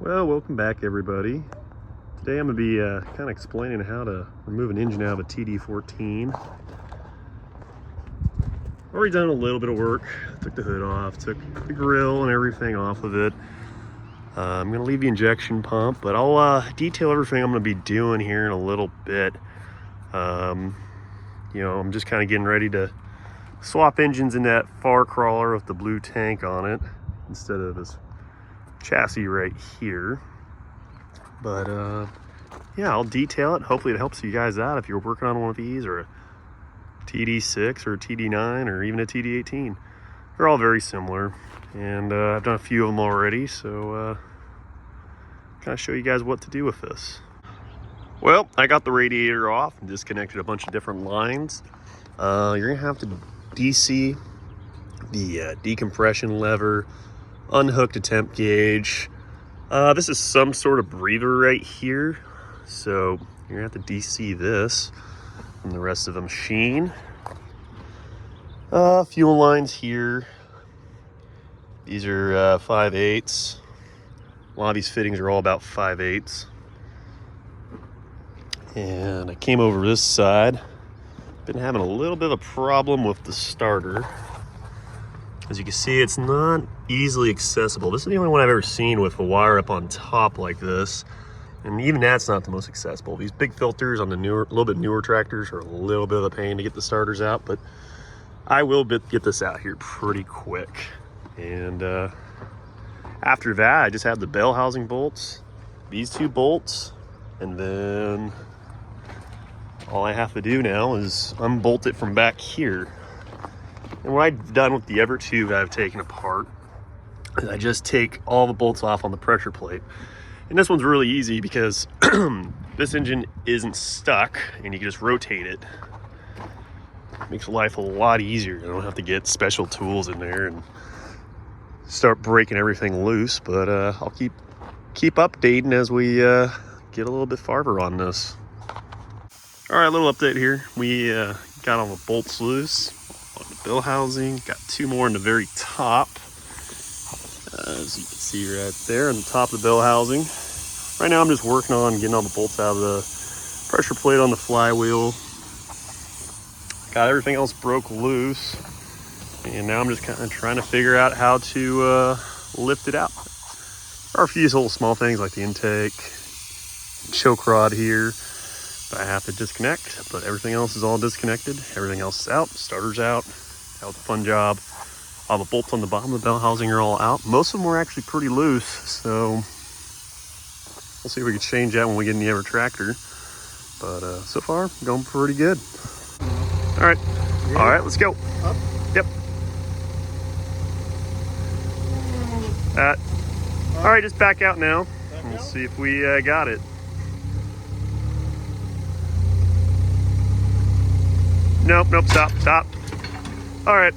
Well, welcome back everybody. Today I'm going to be kind of explaining how to remove an engine out of a Td14. Already done a little bit of work. Took the hood off, took the grill and everything off of it. I'm going to leave the injection pump, but I'll detail everything I'm going to be doing here in a little bit. I'm just kind of getting ready to swap engines in that far crawler with the blue tank on it instead of this chassis right here. But yeah, I'll detail it. Hopefully it helps you guys out if you're working on one of these, or a TD6 or a TD9 or even a TD18. They're all very similar, and I've done a few of them already, so kind of show you guys what to do with this. Well, I got the radiator off and disconnected a bunch of different lines. You're gonna have to DC the decompression lever, unhook the temp gauge. This is some sort of breather right here, so you're gonna have to DC this from the rest of the machine. Fuel lines here. These are 5/8. A lot of these fittings are all about 5/8. And I came over this side. Been having a little bit of a problem with the starter. As you can see, it's not easily accessible. This is the only one I've ever seen with a wire up on top like this. And even that's not the most accessible. These big filters on the little bit newer tractors are a little bit of a pain to get the starters out, but I will get this out here pretty quick. And after that, I just have the bell housing bolts, these two bolts, and then all I have to do now is unbolt it from back here. And what I've done with the other tube I've taken apart is I just take all the bolts off on the pressure plate. And this one's really easy because this engine isn't stuck and you can just rotate it. Makes life a lot easier. You don't have to get special tools in there and start breaking everything loose. But I'll keep updating as we get a little bit farther on this. All right, little update here. We got all the bolts loose on the bill housing. Got two more in the very top. As you can see right there on the top of the bill housing. Right now I'm just working on getting all the bolts out of the pressure plate on the flywheel. Got everything else broke loose. And now I'm just kind of trying to figure out how to lift it out. There are a few little small things like the intake, choke rod here that I have to disconnect, but everything else is all disconnected. Everything else is out, starter's out. That was a fun job. All the bolts on the bottom of the bell housing are all out. Most of them were actually pretty loose, so we'll see if we can change that when we get in the other tractor. But so far, going pretty good. All right, all right, let's go. Up. Yep. All right, just back out now. We'll see if we got it. Nope, stop. All right.